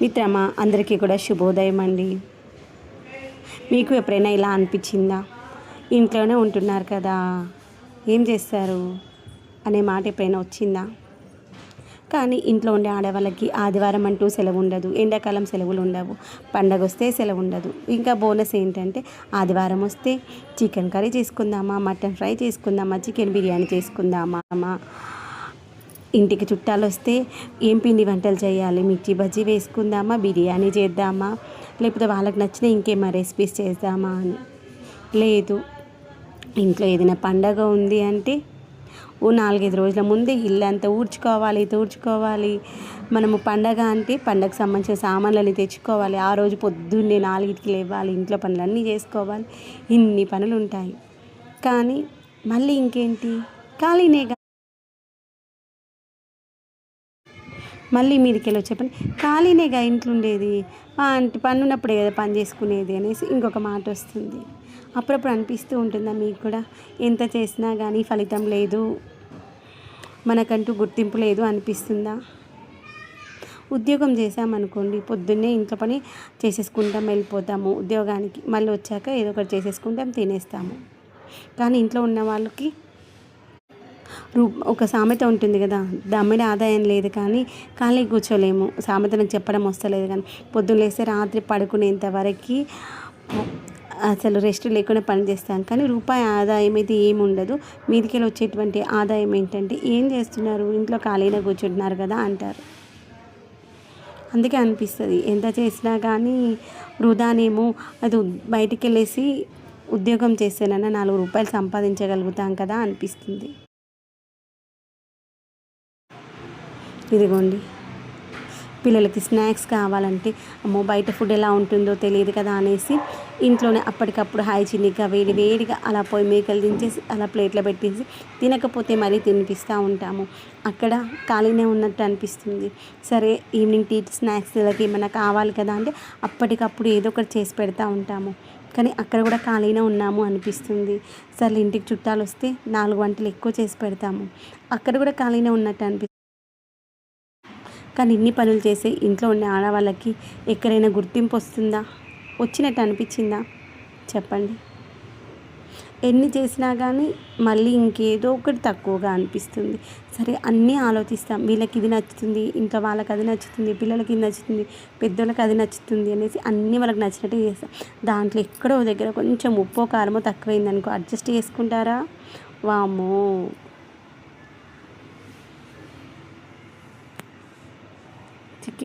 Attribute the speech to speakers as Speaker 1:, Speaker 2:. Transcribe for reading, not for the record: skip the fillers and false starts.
Speaker 1: మిత్రమా, అందరికీ కూడా శుభోదయం అండి. మీకు ఎప్పుడైనా ఇలా అనిపించిందా? ఇంట్లోనే ఉంటున్నారు కదా, ఏం చేస్తారు అనే మాట ఎప్పుడైనా వచ్చిందా? కానీ ఇంట్లో ఉండే ఆడవాళ్ళకి ఆదివారం అంటూ సెలవు ఉండదు, ఎండాకాలం సెలవులు ఉండవు, పండగ వస్తే సెలవు ఉండదు. ఇంకా బోనస్ ఏంటంటే ఆదివారం వస్తే చికెన్ కర్రీ చేసుకుందామా, మటన్ ఫ్రై చేసుకుందామా, చికెన్ బిర్యానీ చేసుకుందామా, ఇంటికి చుట్టాలు వస్తే ఏం పిండి వంటలు చేయాలి, మిర్చి బజ్జీ వేసుకుందామా, బిర్యానీ చేద్దామా, లేకపోతే వాళ్ళకి నచ్చిన ఇంకేమైనా రెసిపీస్ చేద్దామా అని. లేదు, ఇంట్లో ఏదైనా పండగ ఉంది అంటే ఓ 4-5 రోజుల ముందే ఇల్లంతా ఊడ్చుకోవాలి. మనము పండగ అంటే పండగకు సంబంధించిన సామాన్లని తెచ్చుకోవాలి. ఆ రోజు పొద్దున్నే 4కి లేవాలి, ఇంట్లో పనులన్నీ చేసుకోవాలి. ఇన్ని పనులు ఉంటాయి. కానీ మళ్ళీ ఇంకేంటి, ఖాళీనేగా. మళ్ళీ మీదికెళ్ళి వచ్చే పని ఖాళీనేగా ఇంట్లో ఉండేది, అంటే పని ఉన్నప్పుడే కదా పని చేసుకునేది అనేసి ఇంకొక మాట వస్తుంది. అప్పుడప్పుడు అనిపిస్తూ ఉంటుందా మీకు కూడా, ఎంత చేసినా కానీ ఫలితం లేదు, మనకంటూ గుర్తింపు లేదు అనిపిస్తుందా? ఉద్యోగం చేసామనుకోండి, పొద్దున్నే ఇంట్లో పని చేసేసుకుంటాం, వెళ్ళిపోతాము ఉద్యోగానికి, మళ్ళీ వచ్చాక ఏదో ఒకటి చేసేసుకుంటాం, తినేస్తాము. కానీ ఇంట్లో ఉన్న వాళ్ళకి ఒక సామెత ఉంటుంది కదా, దమ్మిడి ఆదాయం లేదు కానీ ఖాళీ కూర్చోలేము. సామెత నాకు చెప్పడం వస్తలేదు కానీ పొద్దున్న లేస్తే రాత్రి పడుకునేంత వరకు అసలు రెస్ట్ లేకుండా పని చేస్తాం, కానీ రూపాయి ఆదాయం అయితే ఏమి ఉండదు. మీదికెళ్ళి వచ్చేటువంటి ఆదాయం ఏంటంటే, ఏం చేస్తున్నారు, ఇంట్లో ఖాళీగా కూర్చుంటున్నారు కదా అంటారు. అందుకే అనిపిస్తుంది ఎంత చేసినా కానీ వృధానేమో, అది బయటికి వెళ్ళేసి ఉద్యోగం చేస్తేనన్నా 4 రూపాయలు సంపాదించగలుగుతాం కదా అనిపిస్తుంది. ఇదిగోండి, పిల్లలకి స్నాక్స్ కావాలంటే అమ్మో బయట ఫుడ్ ఎలా ఉంటుందో తెలియదు కదా అనేసి ఇంట్లోనే అప్పటికప్పుడు హైజీనిక్గా వేడిగా అలా పొయ్యి మేకలు దించేసి అలా ప్లేట్లో పెట్టేసి తినకపోతే మరీ తినిపిస్తూ ఉంటాము. అక్కడ ఖాళీనే ఉన్నట్టు అనిపిస్తుంది. సరే ఈవినింగ్ టీ స్నాక్స్లకి ఏమైనా కావాలి కదా అంటే అప్పటికప్పుడు ఏదో ఒకటి చేసి పెడతా ఉంటాము. కానీ అక్కడ కూడా ఖాళీనే ఉన్నాము అనిపిస్తుంది. సరే ఇంటికి చుట్టాలు వస్తే 4 వంటలు ఎక్కువ చేసి పెడతాము, అక్కడ కూడా ఖాళీనే ఉన్నట్టు అనిపిస్తుంది. కానీ ఇన్ని పనులు చేసే ఇంట్లో ఉండే ఆడవాళ్ళకి ఎక్కడైనా గుర్తింపు వస్తుందా, వచ్చినట్టు అనిపించిందా చెప్పండి? ఎన్ని చేసినా కానీ మళ్ళీ ఇంకేదో ఒకటి తక్కువగా అనిపిస్తుంది. సరే అన్నీ ఆలోచిస్తాం, వీళ్ళకి ఇది నచ్చుతుంది, ఇంట్లో వాళ్ళకి అది నచ్చుతుంది, పిల్లలకి ఇది నచ్చుతుంది, పెద్దోళ్ళకి అది నచ్చుతుంది అనేసి అన్నీ వాళ్ళకి నచ్చినట్టు చేస్తాం. దాంట్లో ఎక్కడో దగ్గర కొంచెం ఉప్పో కారమో తక్కువైందనుకో అడ్జస్ట్ చేసుకుంటారా? వామ్మో,